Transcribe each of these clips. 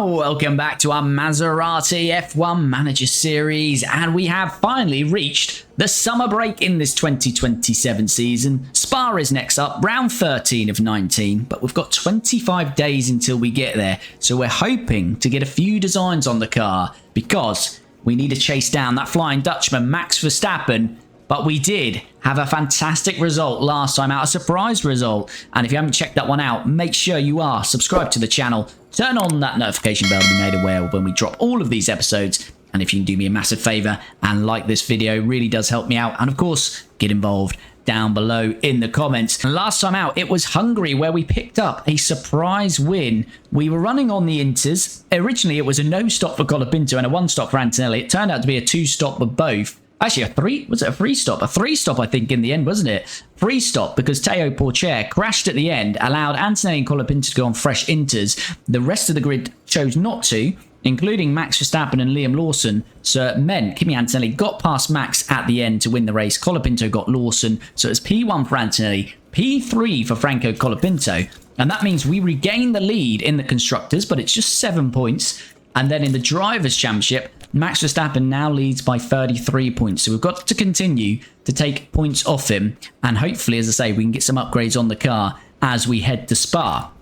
Welcome back to our Maserati F1 Manager Series, and we have finally reached the summer break in this 2027 season. Spa is next up, round 13 of 19, but we've got 25 days until we get there, so we're hoping to get a few designs on the car, because we need to chase down that Flying Dutchman, Max Verstappen. But we did have a fantastic result last time out, a surprise result. And if you haven't checked that one out, make sure you are subscribed to the channel. Turn on that notification bell to be made aware when we drop all of these episodes. And if you can do me a massive favor and like this video, really does help me out. And of course, get involved down below in the comments. And last time out, it was Hungary where we picked up a surprise win. We were running on the Inters. Originally, it was a no stop for Colapinto and a one stop for Antonelli. It turned out to be a two stop for both. Actually, was it a free stop? A three stop, I think, in the end, wasn't it? Free stop because Teo Porcher crashed at the end, allowed Antonelli and Colapinto to go on fresh Inters. The rest of the grid chose not to, including Max Verstappen and Liam Lawson. So it meant Kimi Antonelli got past Max at the end to win the race. Colapinto got Lawson. So it's P1 for Antonelli, P3 for Franco Colapinto. And that means we regain the lead in the Constructors, but it's just 7 points. And then in the Drivers' Championship, Max Verstappen now leads by 33 points. So we've got to continue to take points off him. And hopefully, as I say, we can get some upgrades on the car as we head to Spa.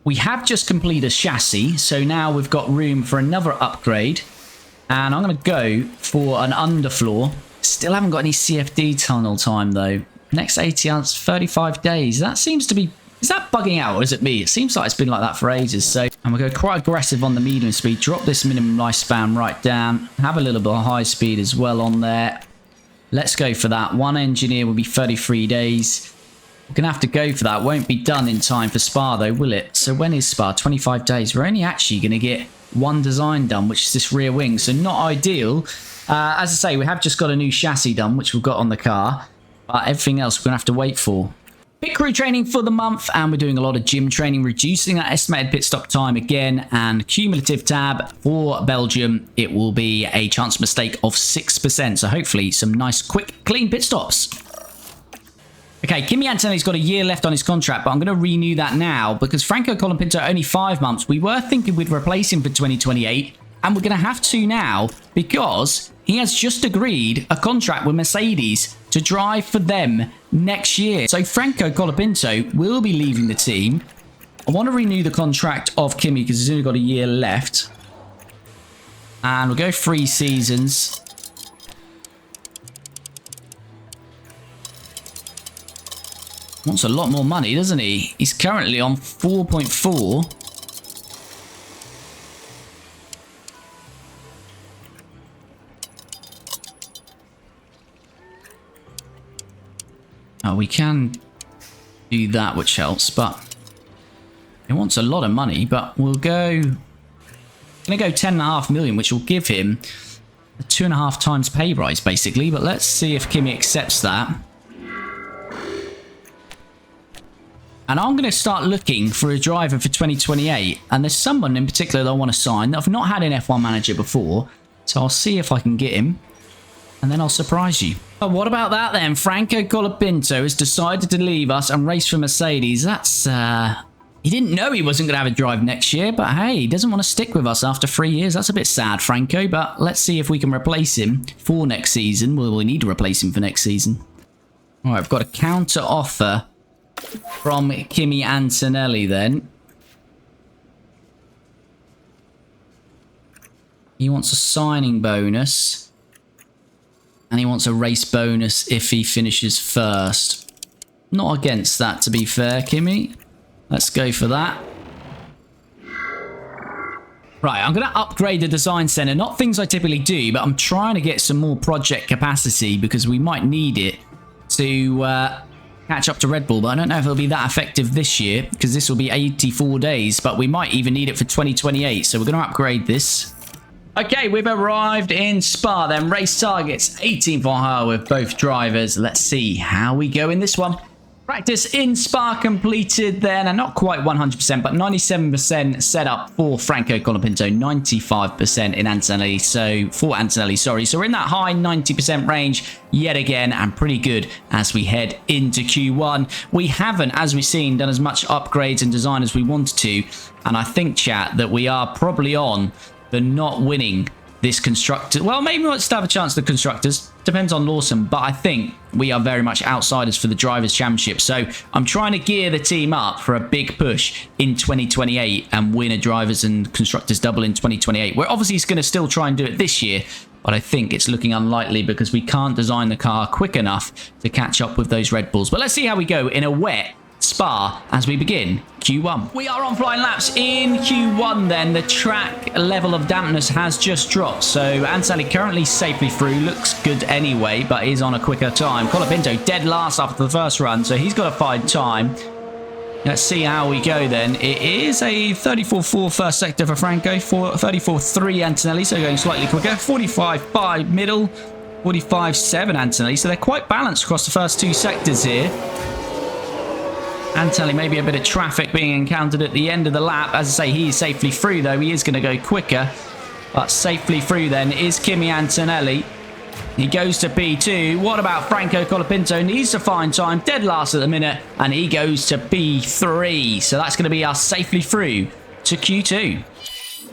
We have just completed a chassis. So now we've got room for another upgrade. And I'm going to go for an underfloor. Still haven't got any CFD tunnel time, though. Next 80 hours, 35 days. That seems to be... Is that bugging out or is it me? It seems like it's been like that for ages. So I'm going to go quite aggressive on the medium speed. Drop this minimum lifespan right down. Have a little bit of high speed as well on there. Let's go for that. One engineer will be 33 days. We're going to have to go for that. Won't be done in time for Spa though, will it? So when is Spa? 25 days. We're only actually going to get one design done, which is this rear wing. So not ideal. As I say, we have just got a new chassis done, which we've got on the car. But everything else we're going to have to wait for. Pit crew training for the month, and we're doing a lot of gym training, reducing that estimated pit stop time again, and cumulative tab for Belgium, it will be a chance mistake of 6%, so hopefully some nice, quick, clean pit stops. Okay, Kimi Antonelli's got a year left on his contract, but I'm going to renew that now, because Franco Colapinto only 5 months. We were thinking we'd replace him for 2028, and we're going to have to now, because he has just agreed a contract with Mercedes to drive for them next year. So Franco Colapinto will be leaving the team. I want to renew the contract of Kimi because he's only got a year left. And we'll go 3 seasons. Wants a lot more money, doesn't he? He's currently on 4.4. We can do that, which helps, but he wants a lot of money. But we'll go. Going to go 10.5 million, which will give him a 2.5 times pay rise, basically. But let's see if Kimi accepts that. And I'm going to start looking for a driver for 2028. And there's someone in particular that I want to sign that I've not had an F1 manager before, so I'll see if I can get him. And then I'll surprise you. But what about that then? Franco Colapinto has decided to leave us and race for Mercedes. That's, he didn't know he wasn't going to have a drive next year, but hey, he doesn't want to stick with us after 3 years. That's a bit sad, Franco, but let's see if we can replace him for next season. Well, we need to replace him for next season. All right, I've got a counter offer from Kimi Antonelli then. He wants a signing bonus. And he wants a race bonus if he finishes first. Not against that, to be fair, Kimi. Let's go for that. Right, I'm going to upgrade the design center. Not things I typically do, but I'm trying to get some more project capacity because we might need it to catch up to Red Bull. But I don't know if it'll be that effective this year because this will be 84 days. But we might even need it for 2028. So we're going to upgrade this. Okay, we've arrived in Spa then. Race targets 18 for hire with both drivers. Let's see how we go in this one. Practice in Spa completed then, and not quite 100%, but 97% set up for Franco Colapinto, 95% in Antonelli, for Antonelli, sorry. So we're in that high 90% range yet again, and pretty good as we head into Q1. We haven't, as we've seen, done as much upgrades and design as we wanted to, and I think, chat, that we are probably on the not winning this constructor. Well, maybe we'll still have a chance at the constructors. Depends on Lawson, but I think we are very much outsiders for the Drivers' Championship. So I'm trying to gear the team up for a big push in 2028 and win a Drivers and Constructors double in 2028. We're obviously going to still try and do it this year, but I think it's looking unlikely because we can't design the car quick enough to catch up with those Red Bulls. But let's see how we go in a wet Spa as we begin Q1. We are on flying laps in Q1 then. The track level of dampness has just dropped, so Antonelli currently safely through. Looks good anyway, but is on a quicker time. Colapinto dead last after the first run, so he's got a fine time. Let's see how we go then. It is a 34.4 first sector for Franco, 34.3 Antonelli, so going slightly quicker. 45.5 middle, 45.7 Antonelli, so they're quite balanced across the first two sectors here. Antonelli, maybe a bit of traffic being encountered at the end of the lap. As I say, he is safely through, though. He is going to go quicker. But safely through, then, is Kimi Antonelli. He goes to P2. What about Franco Colapinto? Needs to find time. Dead last at the minute. And he goes to P3. So that's going to be us safely through to Q2.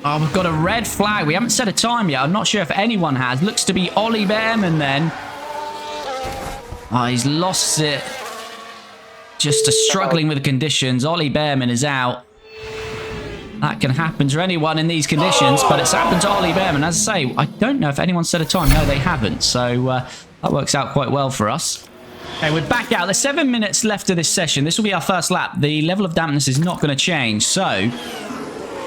Oh, we've got a red flag. We haven't set a time yet. I'm not sure if anyone has. Looks to be Ollie Behrman, then. Oh, he's lost it. Just struggling with the conditions. Ollie Behrman is out. That can happen to anyone in these conditions, but it's happened to Ollie Behrman. As I say, I don't know if anyone set a time. No, they haven't. So that works out quite well for us. Okay, we're back out. There's 7 minutes left of this session. This will be our first lap. The level of dampness is not going to change, so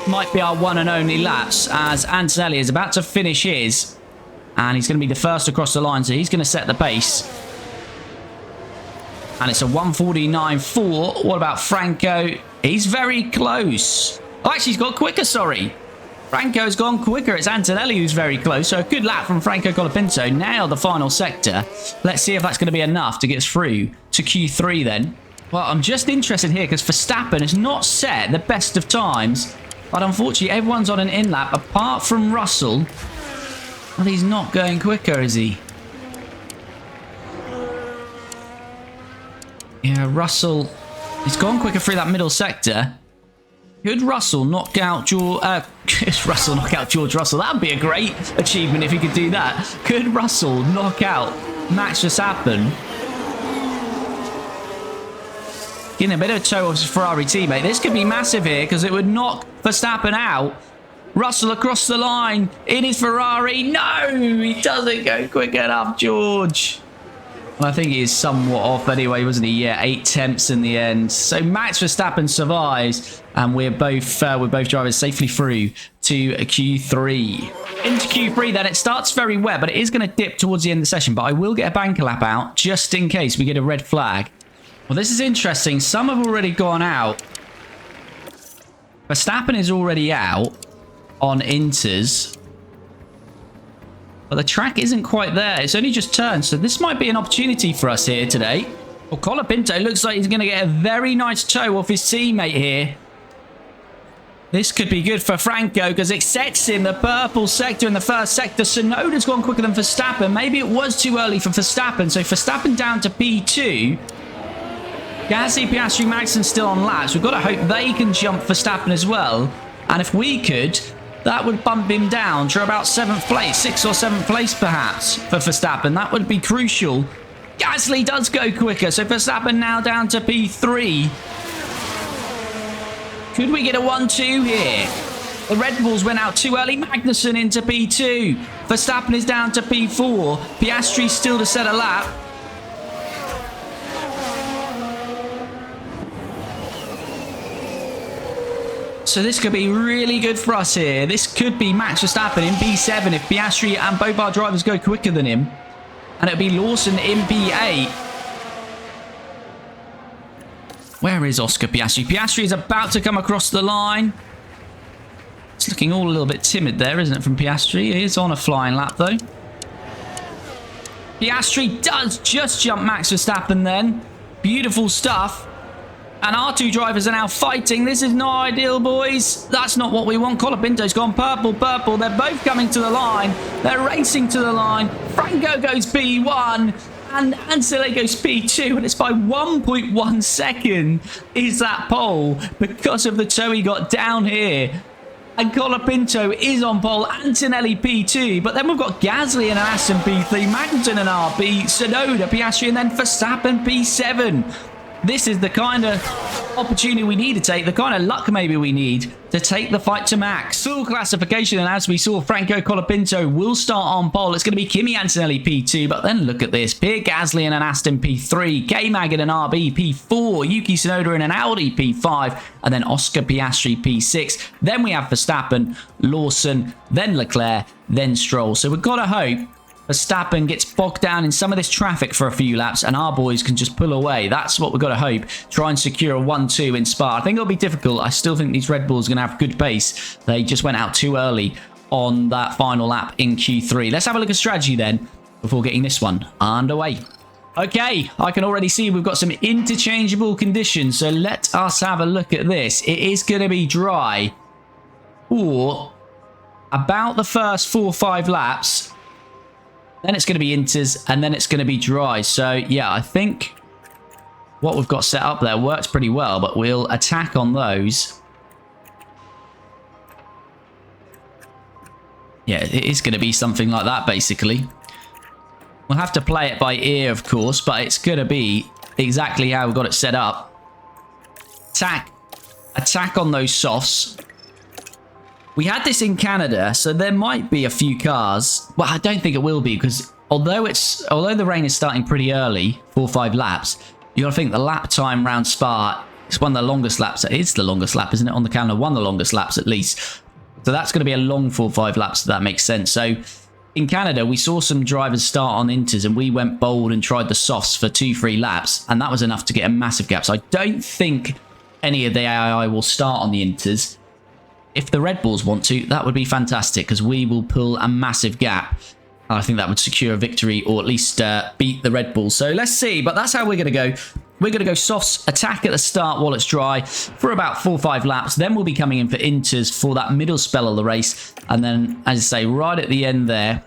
might be our one and only laps as Antonelli is about to finish his, and he's going to be the first across the line, so he's going to set the pace. And it's a 149.4. What about Franco? He's very close. Oh, actually, he's got quicker, sorry. Franco's gone quicker. It's Antonelli who's very close. So a good lap from Franco Colapinto. Now the final sector. Let's see if that's going to be enough to get us through to Q3 then. Well, I'm just interested here because Verstappen has not set the best of times. But unfortunately, everyone's on an in-lap apart from Russell. Well, he's not going quicker, is he? Yeah, Russell, he's gone quicker through that middle sector. Could Russell knock out George Russell? That would be a great achievement if he could do that. Could Russell knock out Max Verstappen? Getting a bit of toe off his Ferrari teammate. This could be massive here because it would knock Verstappen out. Russell across the line in his Ferrari. No, he doesn't go quick enough, George. I think he is somewhat off anyway, wasn't he? Yeah, 8 tenths in the end. So Max Verstappen survives, and we're both drivers safely through to Q3. Into Q3 then, it starts very wet, but it is going to dip towards the end of the session. But I will get a banker lap out just in case we get a red flag. Well, this is interesting. Some have already gone out. Verstappen is already out on inters. But the track isn't quite there. It's only just turned, so this might be an opportunity for us here today. Well, Colapinto looks like he's going to get a very nice toe off his teammate here. This could be good for Franco because it sets in the purple sector in the first sector. Tsunoda's gone quicker than Verstappen. Maybe it was too early for Verstappen. So Verstappen down to P2. Gasly, Piastri, Magnussen still on laps. We've got to hope they can jump Verstappen as well. And if we could, that would bump him down to about 7th place, 6th or 7th place perhaps for Verstappen. That would be crucial. Gasly does go quicker, so Verstappen now down to P3. Could we get a 1-2 here? The Red Bulls went out too early. Magnussen into P2. Verstappen is down to P4. Piastri still to set a lap. So this could be really good for us here. This could be Max Verstappen in P7 if Piastri and both our drivers go quicker than him. And it'll be Lawson in P8. Where is Oscar Piastri? Piastri is about to come across the line. It's looking all a little bit timid there, isn't it, from Piastri? He is on a flying lap, though. Piastri does just jump Max Verstappen then. Beautiful stuff. And our two drivers are now fighting. This is not ideal, boys. That's not what we want. Colapinto's gone purple, purple. They're both coming to the line. They're racing to the line. Franco goes P1 and Antonelli goes P2. And it's by 1.1 second is that pole because of the toe he got down here. And Colapinto is on pole, Antonelli P2, but then we've got Gasly and Aston P3, Magnussen and RB, Tsunoda, Piastri, and then Verstappen P7. This is the kind of opportunity we need to take, the kind of luck maybe we need to take the fight to max. Full classification, and as we saw, Franco Colapinto will start on pole. It's going to be Kimi Antonelli P2, but then look at this. Pierre Gasly and an Aston P3, K-Mag and an RB P4, Yuki Tsunoda and an Audi P5, and then Oscar Piastri P6. Then we have Verstappen, Lawson, then Leclerc, then Stroll. So we've got to hope Verstappen gets bogged down in some of this traffic for a few laps and our boys can just pull away. That's what we've got to hope. Try and secure a 1-2 in Spa. I think it'll be difficult. I still think these Red Bulls are going to have good pace. They just went out too early on that final lap in Q3. Let's have a look at strategy then before getting this one underway. Okay, I can already see we've got some interchangeable conditions. So let us have a look at this. It is going to be dry for about the first 4 or 5 laps. Then it's going to be inters, and then it's going to be dry. So, yeah, I think what we've got set up there works pretty well, but we'll attack on those. Yeah, it is going to be something like that, basically. We'll have to play it by ear, of course, but it's going to be exactly how we've got it set up. Attack on those softs. We had this in Canada, so there might be a few cars. Well, I don't think it will be because although the rain is starting pretty early, 4 or 5 laps, you got to think the lap time round Spa is one of the longest laps. It is the longest lap, isn't it? On the calendar, one of the longest laps at least. So that's going to be a long 4 or 5 laps. So that makes sense. So in Canada, we saw some drivers start on inters, and we went bold and tried the softs for 2-3 laps, and that was enough to get a massive gap. So I don't think any of the AI will start on the inters. If the Red Bulls want to, that would be fantastic because we will pull a massive gap. I think that would secure a victory or at least beat the Red Bulls. So let's see, but that's how we're going to go. We're going to go softs, attack at the start while it's dry for about 4 or 5 laps. Then we'll be coming in for inters for that middle spell of the race. And then, as I say, right at the end there,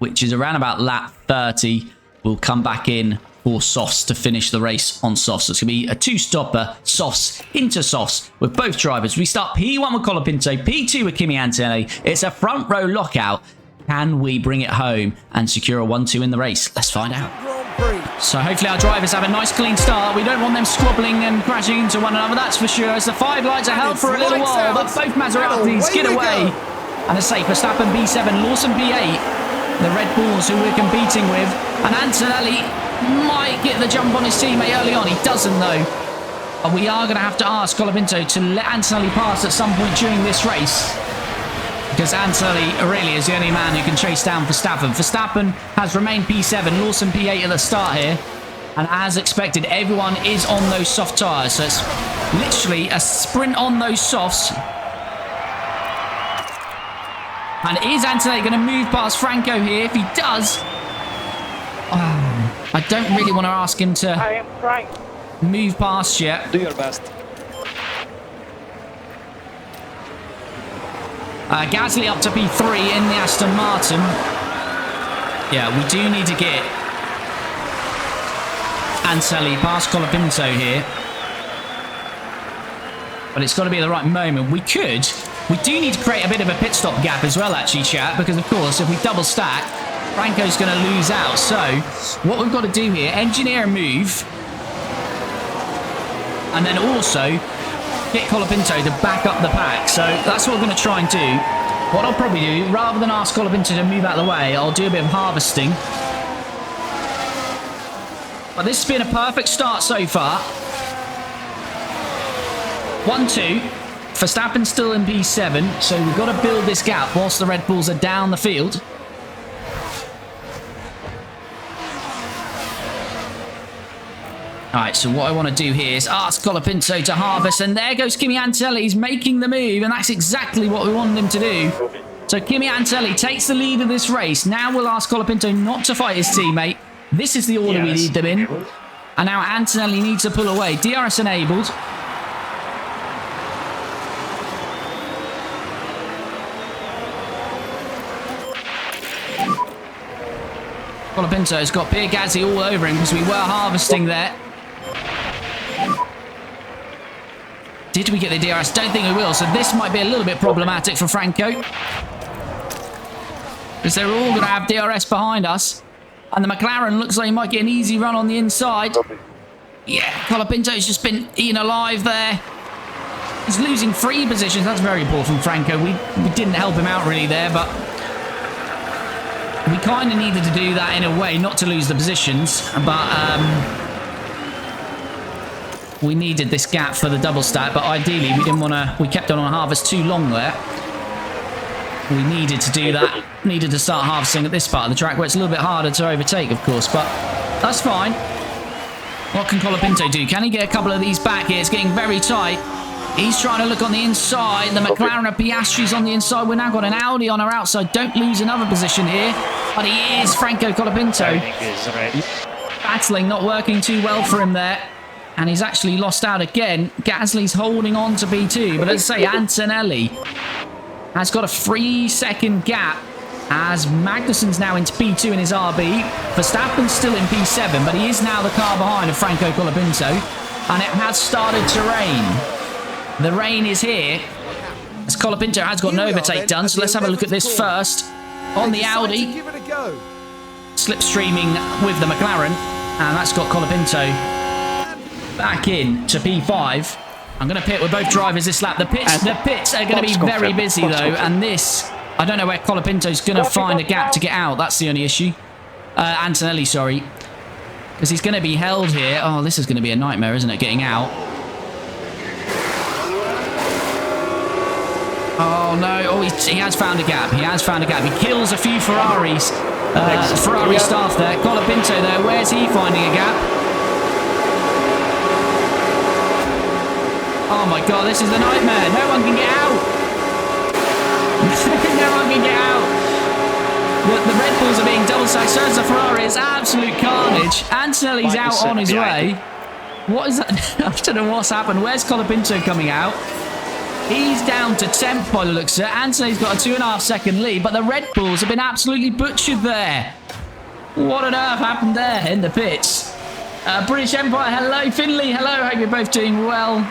which is around about lap 30, we'll come back in for softs to finish the race on softs. So it's going to be a 2-stopper, softs into softs with both drivers. We start P1 with Colapinto, P2 with Kimi Antonelli. It's a front row lockout. Can we bring it home and secure a 1-2 in the race? Let's find out. So hopefully our drivers have a nice clean start. We don't want them squabbling and crashing into one another, that's for sure. As the 5 lights are held for a little while, but both Maseratis get away. And as I say, Verstappen B7, Lawson B8. The Red Bulls who we're competing with. And Antonelli might get the jump on his teammate early on. He doesn't, though. But we are going to have to ask Colapinto to let Antonelli pass at some point during this race. Because Antonelli really is the only man who can chase down Verstappen. Verstappen has remained P7, Lawson P8 at the start here. And as expected, everyone is on those soft tyres. So it's literally a sprint on those softs. And is Antonelli going to move past Franco here? If he does... I don't really want to ask him to move past yet. Do your best. Gasly up to P3 in the Aston Martin. Yeah, we do need to get Antonelli past Colapinto here. But it's got to be the right moment. We do need to create a bit of a pit stop gap as well, actually, chat. Because, of course, if we double stack, Franco's going to lose out. So, what we've got to do here, engineer a move. And then also get Colapinto to back up the pack. So, that's what we're going to try and do. What I'll probably do, rather than ask Colapinto to move out of the way, I'll do a bit of harvesting. But this has been a perfect start so far. 1-2. Verstappen's still in P7. So, we've got to build this gap whilst the Red Bulls are down the field. Alright, so what I want to do here is ask Colapinto to harvest, and there goes Kimi Antonelli. He's making the move, and that's exactly what we wanted him to do. So Kimi Antonelli takes the lead of this race. Now we'll ask Colapinto not to fight his teammate. This is the order we need them in. And now Antonelli needs to pull away. DRS enabled. Colapinto's got Pierre Gasly all over him because we were harvesting there. Did we get the DRS? Don't think we will. So this might be a little bit problematic for Franco. Because they're all going to have DRS behind us. And the McLaren looks like he might get an easy run on the inside. Yeah, Colapinto's just been eaten alive there. He's losing 3 positions. That's very poor from Franco. We didn't help him out really there, but we kind of needed to do that in a way, not to lose the positions. But we needed this gap for the double stack. But ideally, we didn't want to. We kept on harvest too long there. We needed to do that. Needed to start harvesting at this part of the track where it's a little bit harder to overtake, of course. But that's fine. What can Colapinto do? Can he get a couple of these back here? It's getting very tight. He's trying to look on the inside. The McLaren of Piastri's on the inside. We've now got an Audi on our outside. Don't lose another position here. But he is Franco Colapinto. Battling, not working too well for him there. And he's actually lost out again. Gasly's holding on to P2. But let's say Antonelli has got a 3-second gap as Magnussen's now into P2 in his RB. Verstappen's still in P7, but he is now the car behind of Franco Colapinto. And it has started to rain. The rain is here as Colapinto has got an overtake done. So let's have a look at this first. On the Audi, slipstreaming with the McLaren. And that's got Colapinto back in to P5. I'm going to pit with both drivers this lap. The pits are going to be very busy, though. And this, I don't know where Colapinto's going to find a gap to get out. That's the only issue. Antonelli, sorry. Because he's going to be held here. Oh, this is going to be a nightmare, isn't it, getting out? Oh, no. Oh, he has found a gap. He has found a gap. He kills a few Ferraris. Ferrari staff there. Colapinto, though, where's he finding a gap? Oh my god, this is a nightmare. No one can get out. No one can get out. The Red Bulls are being double stacked. So is the Ferrari. It's absolute carnage. Antonelli's out on his way. What is that? I don't know what's happened. Where's Colapinto coming out? He's down to 10th by the looks of it. Antonelli's got a 2.5-second lead, but the Red Bulls have been absolutely butchered there. What on earth happened there in the pits? British Empire, hello. Finley, hello. Hope you're both doing well.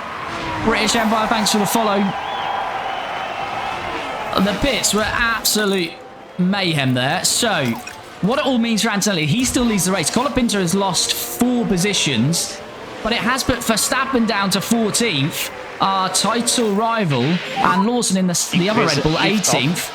British Empire, thanks for the follow. The pits were absolute mayhem there. So, what it all means for Antonelli, he still leads the race. Colapinto has lost 4 positions, but it has put Verstappen down to 14th, our title rival, and Lawson in the other Red Bull, 18th.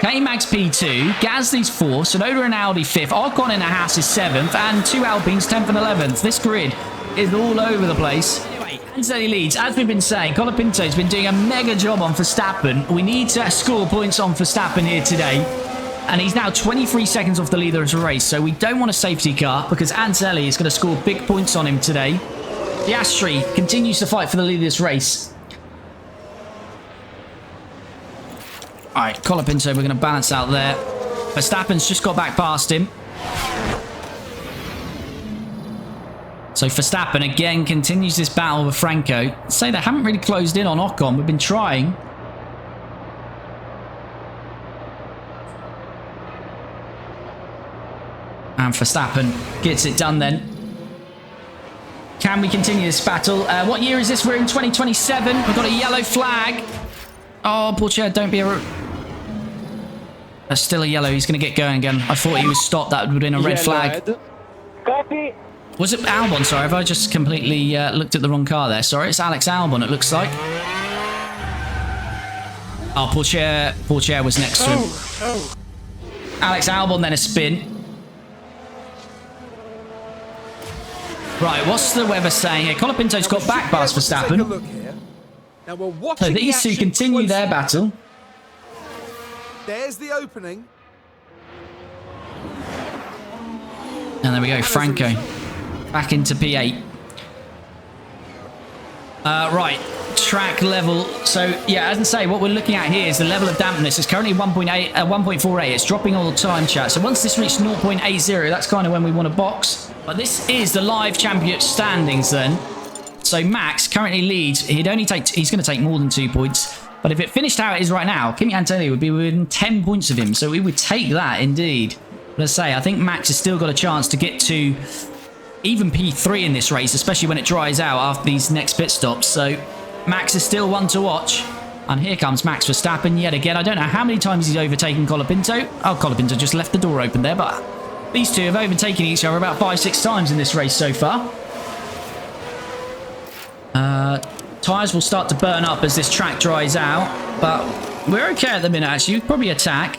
K-Max P2, Gasly's 4th, Sonoda and Audi 5th, Ocon in a Haas is 7th, and 2 Alpines 10th and 11th. This grid is all over the place. Antonelli leads. As we've been saying, Colapinto's been doing a mega job on Verstappen. We need to score points on Verstappen here today. And he's now 23 seconds off the leader of the race. So we don't want a safety car because Antonelli is going to score big points on him today. Piastri continues to fight for the lead of this race. Alright, Colapinto, we're going to balance out there. Verstappen's just got back past him. So Verstappen again continues this battle with Franco. Say they haven't really closed in on Ocon. We've been trying. And Verstappen gets it done then. Can we continue this battle? What year is this? We're in 2027. We've got a yellow flag. Oh, poor chair, don't be a... That's still a yellow. He's going to get going again. I thought he was stopped. That would have been a red flag. Copy. Was it Albon? Sorry, have I just completely looked at the wrong car there? Sorry, it's Alex Albon, it looks like. Oh, Pourchaire was next to him. Alex Albon, then a spin. Right, what's the weather saying here? Colapinto's got back past Verstappen. So these two continue their battle. There's the opening. And there we go, Franco. Back into P8. Right, track level. So yeah, as I say, what we're looking at here is the level of dampness. It's currently 1.48. It's dropping all the time, chat. So once this reaches 0.80, that's kind of when we want to box. But this is the live championship standings then. So Max currently leads. He's going to take more than 2 points. But if it finished how it is right now, Kimi Antonelli would be within 10 points of him. So we would take that indeed. But as I say, I think Max has still got a chance to get to even P3 in this race, especially when it dries out after these next pit stops. So Max is still one to watch. And here comes Max Verstappen yet again. I don't know how many times he's overtaken Colapinto. Oh, Colapinto just left the door open there, but these two have overtaken each other about 5-6 times in this race so far. Tyres will start to burn up as this track dries out, but we're okay at the minute actually. We'd probably attack.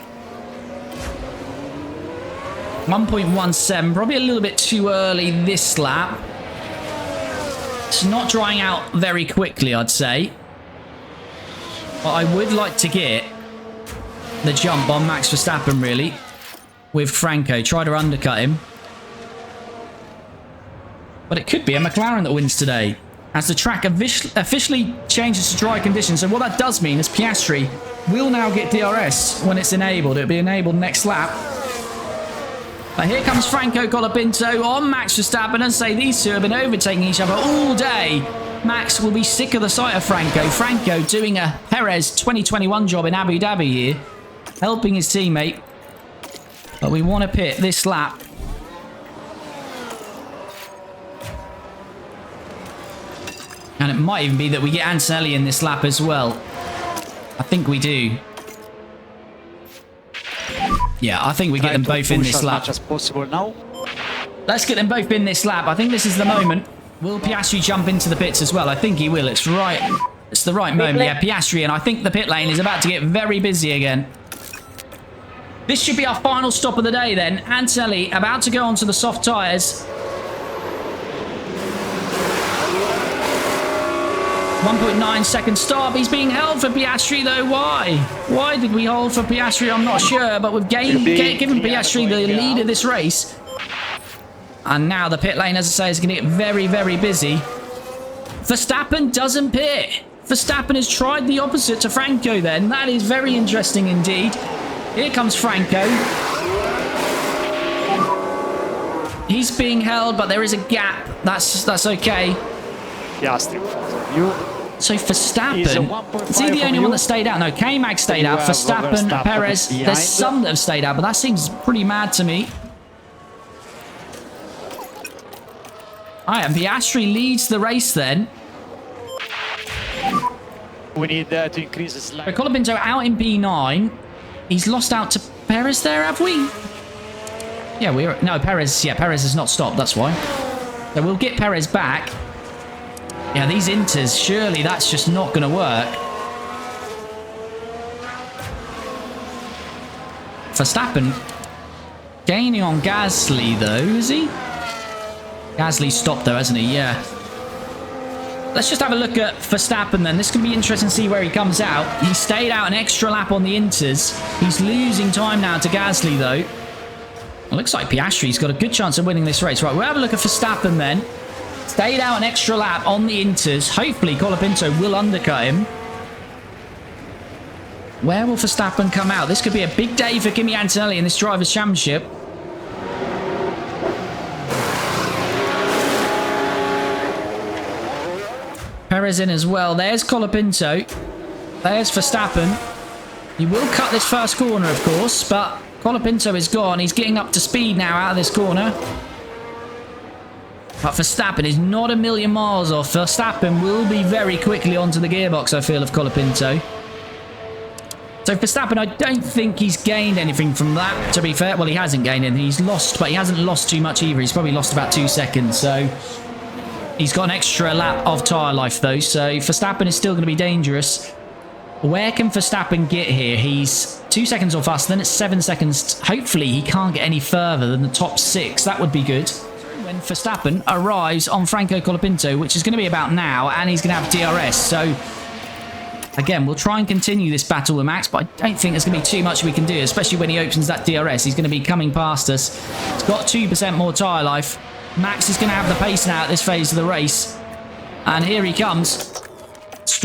1.17, probably a little bit too early this lap. It's not drying out very quickly, I'd say. But I would like to get the jump on Max Verstappen, really, with Franco. Try to undercut him. But it could be a McLaren that wins today, as the track officially changes to dry conditions. So what that does mean is Piastri will now get DRS when it's enabled. It'll be enabled next lap. But here comes Franco Colapinto on Max Verstappen, and say these two have been overtaking each other all day. Max will be sick of the sight of Franco. Franco doing a Perez 2021 job in Abu Dhabi here, helping his teammate. But we want to pit this lap. And it might even be that we get Antonelli in this lap as well. I think we do. Yeah, I think we get them both in this lap. As possible now. Let's get them both in this lap. I think this is the moment. Will Piastri jump into the pits as well? I think he will. It's right. It's the right moment. Yeah, Piastri, and I think the pit lane is about to get very busy again. This should be our final stop of the day then. Antonelli about to go onto the soft tyres. 1.9 second stop. He's being held for Piastri though. Why? Why did we hold for Piastri? I'm not sure, but we've given Piastri the lead of this race. And now the pit lane, as I say, is going to get very, very busy. Verstappen doesn't pit. Verstappen has tried the opposite to Franco then. That is very interesting indeed. Here comes Franco. He's being held, but there is a gap. That's okay. Piastri, you. So Verstappen, is he the only one that stayed out? No, K-Mag stayed out. Verstappen, Perez, there's some that have stayed out, but that seems pretty mad to me. Alright, and Piastri leads the race then. We need to increase the slide. Colapinto out in P9. He's lost out to Perez there, have we? Yeah, no, Perez has not stopped, that's why. So we'll get Perez back. Yeah, these inters, surely that's just not going to work. Verstappen gaining on Grzelu though, is he? Gasly stopped though, hasn't he? Yeah. Let's just have a look at Verstappen then. This can be interesting to see where he comes out. He stayed out an extra lap on the inters. He's losing time now to Gasly though. It looks like Piastri's got a good chance of winning this race. Right, we'll have a look at Verstappen then. Stayed out an extra lap on the inters. Hopefully Colapinto will undercut him. Where will Verstappen come out? This could be a big day for Kimi Antonelli in this Drivers' Championship. Perez in as well. There's Colapinto. There's Verstappen. He will cut this first corner, of course, but Colapinto is gone. He's getting up to speed now out of this corner. But Verstappen is not a million miles off. Verstappen will be very quickly onto the gearbox, I feel, of Colapinto. So Verstappen, I don't think he's gained anything from that, to be fair. Well, he hasn't gained anything. He's lost, but he hasn't lost too much either. He's probably lost about 2 seconds, so he's got an extra lap of tyre life, though. So Verstappen is still going to be dangerous. Where can Verstappen get here? He's 2 seconds off us, then it's 7 seconds. Hopefully, he can't get any further than the top 6. That would be good. When Verstappen arrives on Franco Colapinto, which is going to be about now, and he's going to have DRS. So, again, we'll try and continue this battle with Max, but I don't think there's going to be too much we can do, especially when he opens that DRS. He's going to be coming past us. He's got 2% more tyre life. Max is going to have the pace now at this phase of the race. And here he comes.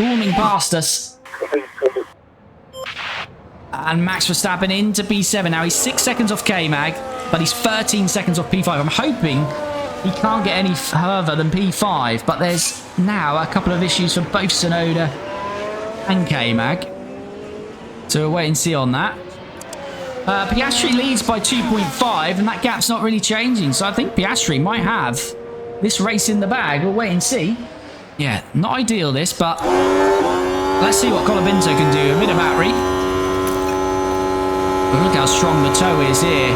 storming past us. And Max Verstappen into P7. Now he's 6 seconds off K-Mag, but he's 13 seconds off P5. I'm hoping he can't get any further than P5, but there's now a couple of issues for both Tsunoda and K-Mag. So we'll wait and see on that. Piastri leads by 2.5, and that gap's not really changing. So I think Piastri might have this race in the bag. We'll wait and see. Yeah, not ideal this, but let's see what Colapinto can do. A bit of battery. But look how strong the toe is here.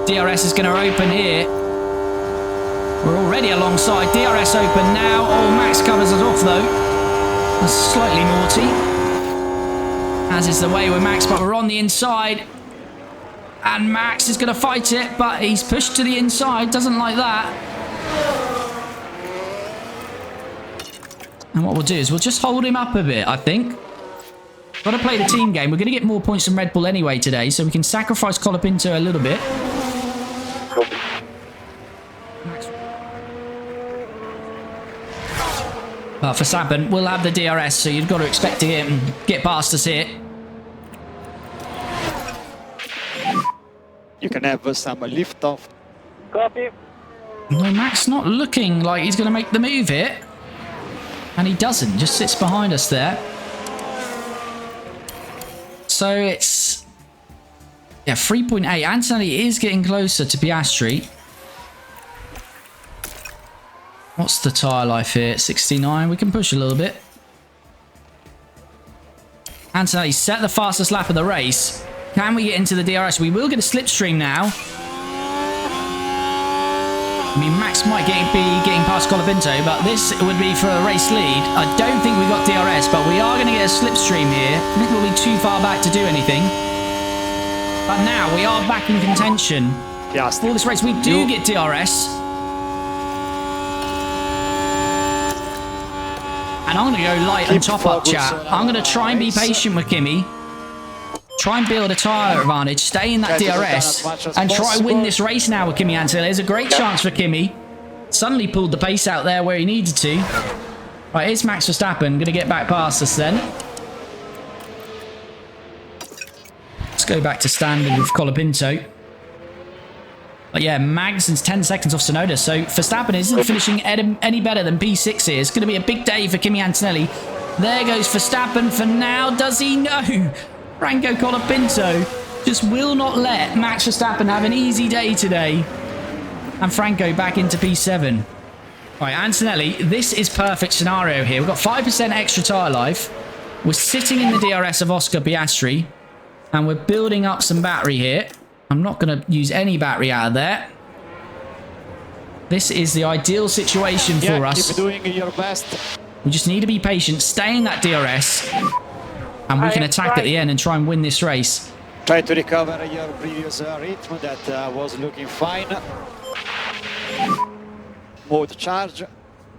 DRS is going to open here. We're already alongside. DRS open now. Oh, Max covers us off though. That's slightly naughty. As is the way with Max, but we're on the inside. And Max is going to fight it, but he's pushed to the inside. Doesn't like that. And what we'll do is we'll just hold him up a bit, I think. Got to play the team game. We're going to get more points from Red Bull anyway today, so we can sacrifice Colapinto a little bit. But Verstappen will have the DRS, so you've got to expect him to get past us here. You can have some lift off. Copy. Well, Max not looking like he's going to make the move here. And he doesn't, just sits behind us there. So it's... yeah, 3.8. Antonelli is getting closer to Piastri. What's the tyre life here? 69. We can push a little bit. Antonelli set the fastest lap of the race. Can we get into the DRS? We will get a slipstream now. I mean, Max might be getting past Colapinto, but this would be for a race lead. I don't think we got DRS, but we are going to get a slipstream here. I think we'll be too far back to do anything. But now we are back in contention for this race. We do get DRS. And I'm going to go light and top up, chat. I'm going to try and be patient with Kimi. Try and build a tyre advantage, stay in that DRS, and try and win this race now with Kimi Antonelli. There's a great chance for Kimi. Suddenly pulled the pace out there where he needed to. Right, here's Max Verstappen. Going to get back past us then. Let's go back to standard with Colapinto. But yeah, Magson's 10 seconds off Tsunoda, so Verstappen isn't finishing any better than P6 here. It's going to be a big day for Kimi Antonelli. There goes Verstappen for now. Does he know? Franco Colapinto just will not let Max Verstappen have an easy day today. And Franco back into P7. Right, Antonelli, this is perfect scenario here. We've got 5% extra tyre life. We're sitting in the DRS of Oscar Piastri. And we're building up some battery here. I'm not going to use any battery out of there. This is the ideal situation for us. Keep doing your best. We just need to be patient, stay in that DRS. And we can attack at the end and try and win this race. Try to recover your previous rhythm that was looking fine. Mode charge.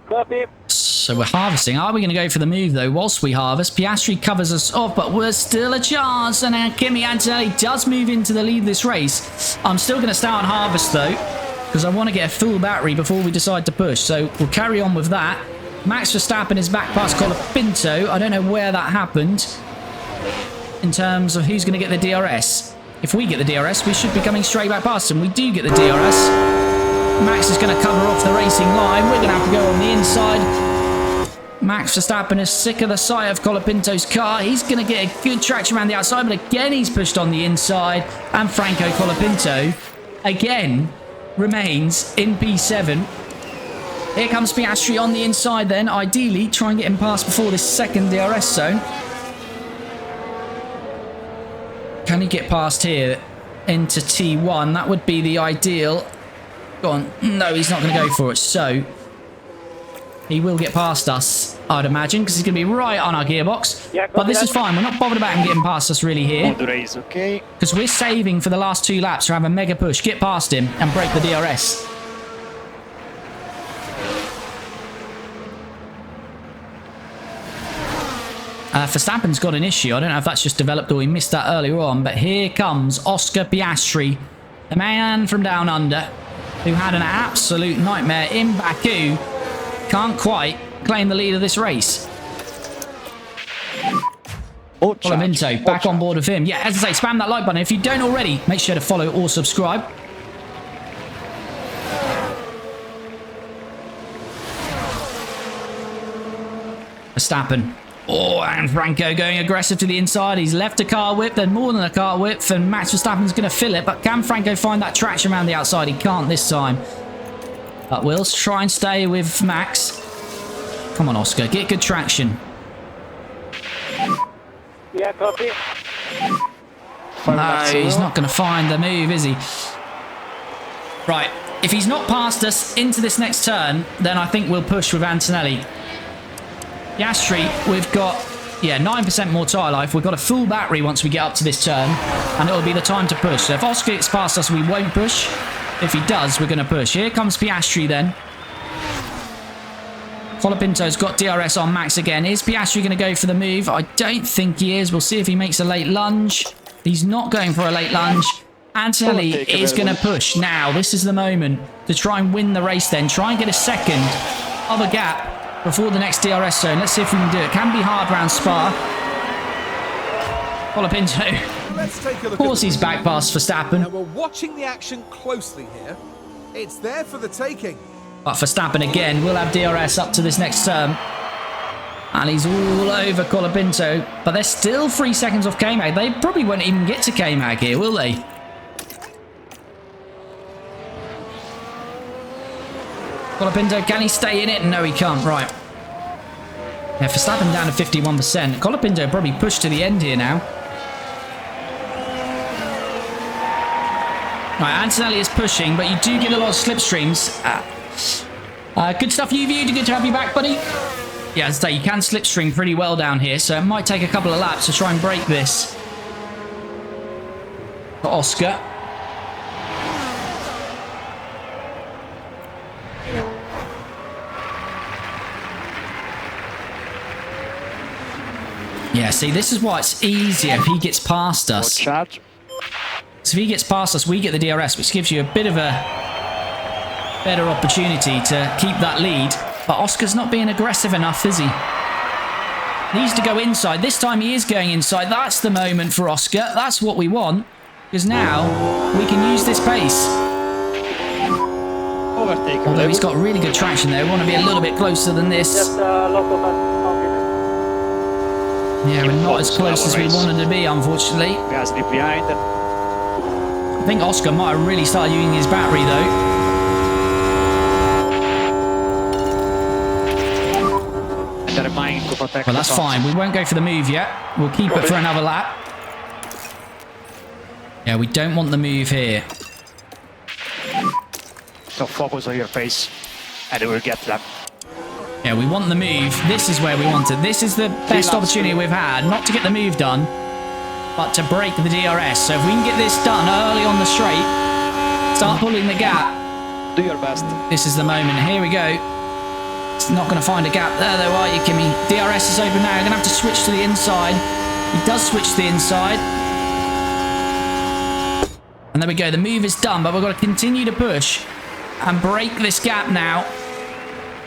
Copy. So we're harvesting. Are we going to go for the move though? Whilst we harvest, Piastri covers us off, but we're still a chance. And Kimi Antonelli does move into the lead of this race. I'm still going to start on harvest though, because I want to get a full battery before we decide to push. So we'll carry on with that. Max Verstappen is back past Colapinto. I don't know where that happened in terms of who's going to get the DRS. If we get the DRS, we should be coming straight back past him. We do get the DRS. Max is going to cover off the racing line. We're going to have to go on the inside. Max Verstappen is sick of the sight of Colapinto's car. He's going to get a good traction around the outside, but again, he's pushed on the inside. And Franco Colapinto, again, remains in P7. Here comes Piastri on the inside then. Ideally, try and get him past before this second DRS zone. Can he get past here into T1? That would be the ideal. Go on. No, he's not going to go for it. So, he will get past us, I'd imagine, because he's going to be right on our gearbox. Yeah, but this is fine. We're not bothered about him getting past us really here. Because we're saving for the last 2 laps to have a mega push, get past him, and break the DRS. Verstappen's got an issue. I don't know if that's just developed or he missed that earlier on, but here comes Oscar Piastri, the man from down under, who had an absolute nightmare in Baku can't quite claim the lead of this race. Colapinto back on board with him. Yeah, as I say, spam that like button. If you don't already, make sure to follow or subscribe. Verstappen. Oh, and Franco going aggressive to the inside. He's left a car whip, then more than a car whip, and Max Verstappen's going to fill it. But can Franco find that traction around the outside? He can't this time. But we'll try and stay with Max. Come on, Oscar, get good traction. Yeah, copy. No, he's not going to find the move, is he? Right, if he's not past us into this next turn, then I think we'll push with Antonelli. Piastri, we've got, 9% more tyre life. We've got a full battery once we get up to this turn, and it'll be the time to push. So if Oscar gets past us, we won't push. If he does, we're going to push. Here comes Piastri then. Colapinto's got DRS on Max again. Is Piastri going to go for the move? I don't think he is. We'll see if he makes a late lunge. He's not going for a late lunge. Antonelli is going to push. Now, this is the moment to try and win the race then. Try and get a second of a gap before the next DRS zone. Let's see if we can do it. Can be hard round Spa. Colapinto. Of course he's back past Verstappen. Now we're watching the action closely here. It's there for the taking. But Verstappen again will have DRS up to this next turn. And he's all over Colapinto. But they're still 3 seconds off K-Mag. They probably won't even get to K-Mag here, will they? Colapinto, can he stay in it? No, he can't. Right. Yeah, Verstappen down to 51%. Colapinto probably pushed to the end here now. Right, Antonelli is pushing, but you do get a lot of slipstreams. Good stuff, you viewed. Good to have you back, buddy. Yeah, as I say, you can slipstream pretty well down here, so it might take a couple of laps to try and break this. For Oscar. Yeah, see, this is why it's easier if he gets past us. So if he gets past us, we get the DRS, which gives you a bit of a better opportunity to keep that lead. But Oscar's not being aggressive enough, is he? Needs to go inside. This time he is going inside. That's the moment for Oscar. That's what we want. Because now we can use this pace. Although he's got really good traction there. We want to be a little bit closer than this. Just a lot of Yeah, we're not as close as we wanted to be, unfortunately. Gasly behind. I think Oscar might have really started using his battery, though. Well, that's fine. We won't go for the move yet. We'll keep it for another lap. Yeah, we don't want the move here. So focus on your pace, and it will get that. Yeah, we want the move. This is where we want it. This is the best opportunity we've had, not to get the move done, but to break the DRS. So if we can get this done early on the straight, start pulling the gap. Do your best. This is the moment. Here we go. It's not going to find a gap. There though, are you, Kimi? DRS is open now. You're going to have to switch to the inside. He does switch to the inside. And there we go. The move is done, but we've got to continue to push and break this gap now.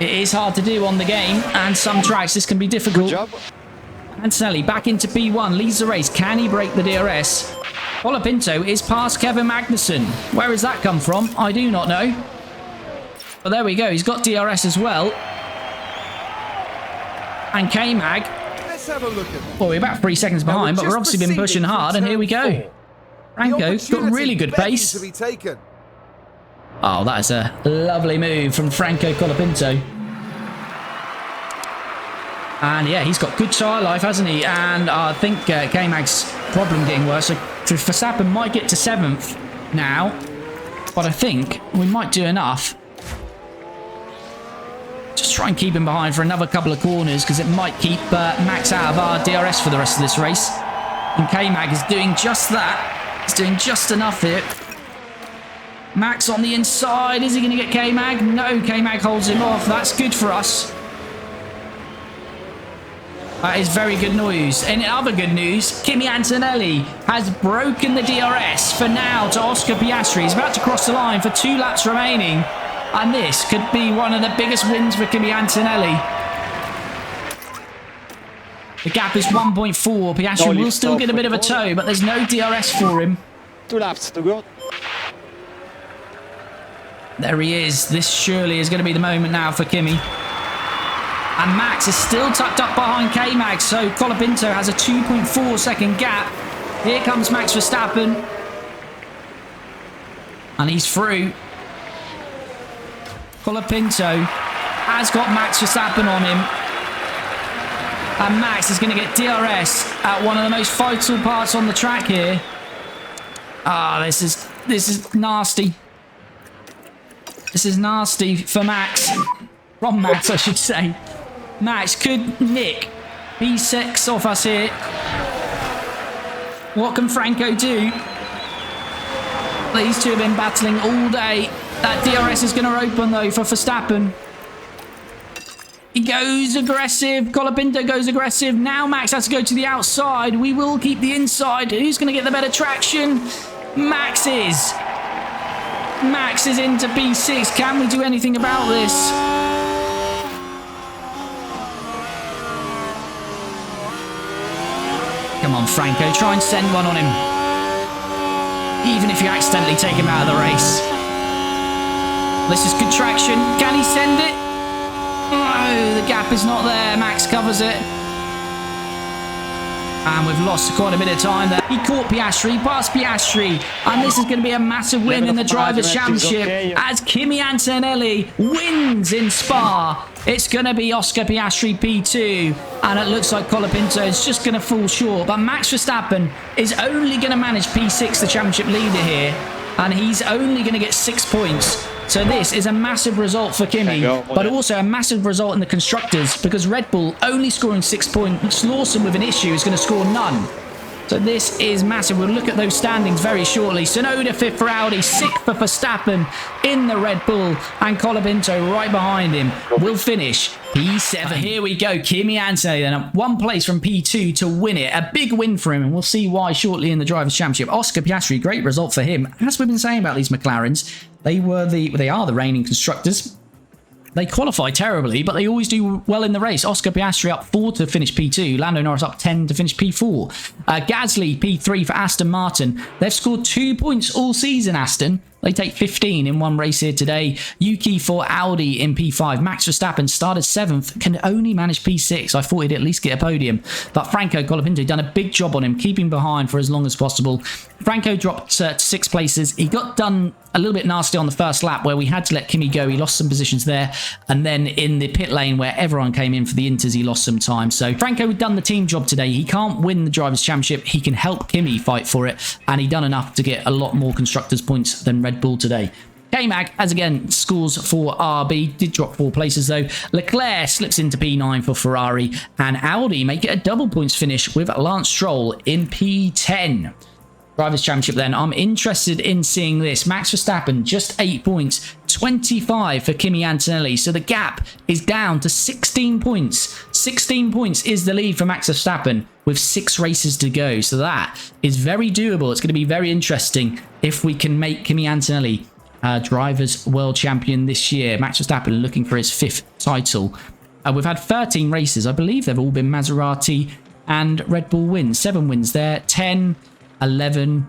It is hard to do on the game, and some tracks this can be difficult. Good job. Antonelli back into P1, leads the race. Can he break the DRS? Colapinto is past Kevin Magnussen. Where has that come from? I do not know. But there we go. He's got DRS as well. And K-Mag. Let's have a look at that. Well, we're about 3 seconds behind, but we've obviously been pushing hard, and here we go. Franco got really good pace. To be taken. Oh, that is a lovely move from Franco Colapinto. And yeah, he's got good tyre life, hasn't he? And I think K-Mag's problem getting worse. So Verstappen might get to 7th now, but I think we might do enough. Just try and keep him behind for another couple of corners, because it might keep Max out of our DRS for the rest of this race. And K-Mag is doing just that. He's doing just enough here. Max on the inside. Is he going to get K-Mag? No, K-Mag holds him off. That's good for us. That is very good news. And in other good news, Kimi Antonelli has broken the DRS for now to Oscar Piastri. He's about to cross the line for 2 laps remaining. And this could be one of the biggest wins for Kimi Antonelli. The gap is 1.4. Piastri will still get a bit of a toe, but there's no DRS for him. 2 laps to go. There he is. This surely is going to be the moment now for Kimi. And Max is still tucked up behind K-Mag, so Colapinto has a 2.4 second gap. Here comes Max Verstappen. And he's through. Colapinto has got Max Verstappen on him. And Max is going to get DRS at one of the most vital parts on the track here. Ah, this is nasty. This is nasty for Max. From Max, I should say. Max could nick P6 off us here. What can Franco do? These two have been battling all day. That DRS is going to open, though, for Verstappen. He goes aggressive. Colapinto goes aggressive. Now Max has to go to the outside. We will keep the inside. Who's going to get the better traction? Max is. Max is into P6. Can we do anything about this? Come on, Franco. Try and send one on him. Even if you accidentally take him out of the race. This is good traction. Can he send it? No, the gap is not there. Max covers it. And we've lost quite a bit of time there. He caught Piastri, passed Piastri. And this is going to be a massive win in the Drivers' Championship as Kimi Antonelli wins in Spa. It's going to be Oscar Piastri P2. And it looks like Colapinto is just going to fall short. But Max Verstappen is only going to manage P6, the championship leader here. And he's only going to get 6 points. So this is a massive result for Kimi, but also a massive result in the constructors because Red Bull only scoring 6 points. Lawson with an issue is going to score none. So this is massive. We'll look at those standings very shortly. Tsunoda 5th for Audi, 6th for Verstappen in the Red Bull, and Colapinto right behind him will finish P7. Here we go. Kimi Antonelli then up 1 place from P2 to win it. A big win for him, and we'll see why shortly in the Drivers' Championship. Oscar Piastri, great result for him. As we've been saying about these McLarens, they are the reigning constructors. They qualify terribly, but they always do well in the race. Oscar Piastri up 4 to finish P2. Lando Norris up 10 to finish P4. Gasly P3 for Aston Martin. They've scored 2 points all season, Aston. They take 15 in one race here today. Yuki for Audi in P5. Max Verstappen started 7th, can only manage P6. I thought he'd at least get a podium. But Franco Colapinto done a big job on him, keeping behind for as long as possible. Franco dropped to 6 places. He got done a little bit nasty on the first lap where we had to let Kimi go. He lost some positions there. And then in the pit lane where everyone came in for the Inters, he lost some time. So Franco had done the team job today. He can't win the Drivers' Championship. He can help Kimi fight for it. And he done enough to get a lot more constructors points than Red Bull today. K-Mag, as again, scores for RB. Did drop 4 places though. Leclerc slips into P9 for Ferrari. And Audi make it a double points finish with Lance Stroll in P10. Drivers' Championship then. I'm interested in seeing this. Max Verstappen, just 8 points. 25 for Kimi Antonelli. So the gap is down to 16 points. 16 points is the lead for Max Verstappen with 6 races to go. So that is very doable. It's going to be very interesting if we can make Kimi Antonelli Drivers' World Champion this year. Max Verstappen looking for his 5th title. We've had 13 races. I believe they've all been Maserati and Red Bull wins. 7 wins there. 10... 11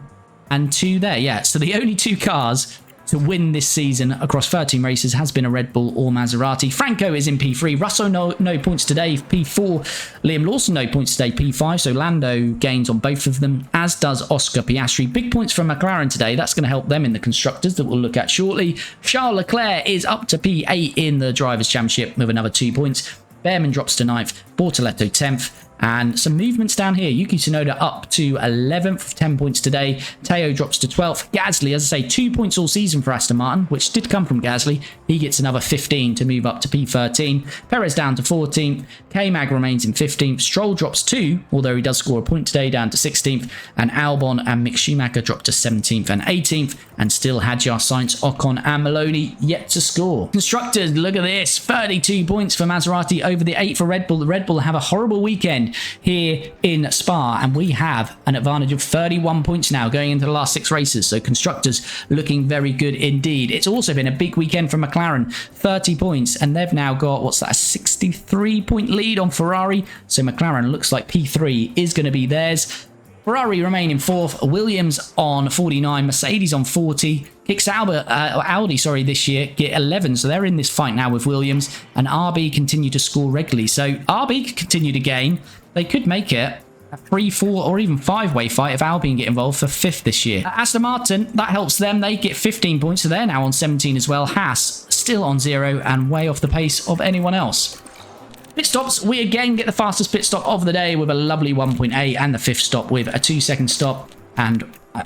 and 2 there. Yeah, so the only 2 cars to win this season across 13 races has been a Red Bull or Maserati. Franco is in P3. Russell no points today, P4. Liam Lawson no points today, P5. So Lando gains on both of them, as does Oscar Piastri. Big points from McLaren today. That's going to help them in the constructors that we'll look at shortly. Charles Leclerc is up to P8 in the Drivers' Championship with another 2 points. Behrman drops to 9th. Bortoletto 10th. And some movements down here. Yuki Tsunoda up to 11th, 10 points today. Teo drops to 12th. Gasly, as I say, 2 points all season for Aston Martin, which did come from Gasly. He gets another 15 to move up to P13. Perez down to 14th. K-Mag remains in 15th. Stroll drops 2, although he does score a point today, down to 16th. And Albon and Mick Schumacher drop to 17th and 18th. And still Hadjar, Sainz, Ocon and Maloney yet to score. Constructors, look at this. 32 points for Maserati over the 8 for Red Bull. The Red Bull have a horrible weekend. weekend here in Spa, and we have an advantage of 31 points now going into the last 6 races. So constructors looking very good indeed. It's also been a big weekend for McLaren, 30 points, and they've now got, what's that, a 63-point lead on Ferrari. So McLaren looks like P3 is going to be theirs. Ferrari remain in 4th, Williams on 49, Mercedes on 40, Audi this year get 11, so they're in this fight now with Williams, and RB continue to score regularly. So RB could continue to gain. They could make it a 3, 4 or even 5-way fight if Alpine get involved for 5th this year. Aston Martin, that helps them. They get 15 points, so they're now on 17 as well. Haas still on 0 and way off the pace of anyone else. Pit stops, we again get the fastest pit stop of the day with a lovely 1.8 and the 5th stop with a 2-second stop. And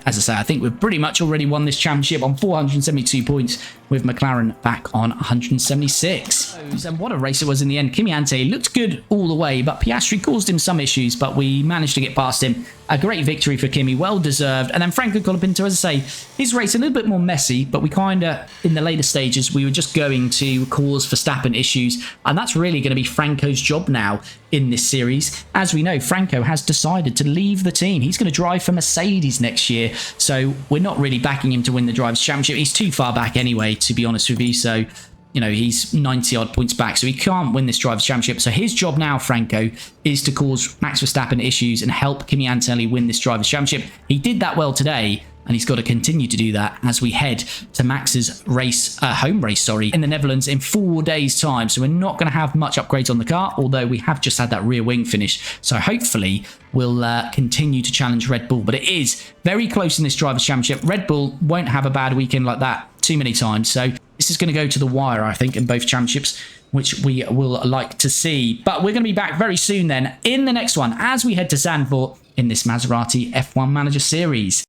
as I say, I think we've pretty much already won this championship on 472 points with McLaren back on 176. And what a race it was in the end. Kimi Ante looked good all the way, but Piastri caused him some issues, but we managed to get past him. A great victory for Kimi, well deserved. And then Franco Colapinto, as I say, his race a little bit more messy, but we kind of, in the later stages, we were just going to cause Verstappen issues, and that's really going to be Franco's job now in this series. As we know, Franco has decided to leave the team. He's going to drive for Mercedes next year, so we're not really backing him to win the Drivers' Championship. He's too far back anyway, to be honest with you, so you know, he's 90-odd points back, so he can't win this Drivers' Championship. So his job now, Franco, is to cause Max Verstappen issues and help Kimi Antonelli win this Drivers' Championship. He did that well today, and he's got to continue to do that as we head to Max's race, home race, in the Netherlands in 4 days' time. So we're not going to have much upgrades on the car, although we have just had that rear wing finish. So hopefully we'll continue to challenge Red Bull. But it is very close in this Drivers' Championship. Red Bull won't have a bad weekend like that too many times. So this is going to go to the wire, I think, in both championships, which we will like to see. But we're going to be back very soon then in the next one as we head to Zandvoort in this Maserati F1 Manager Series.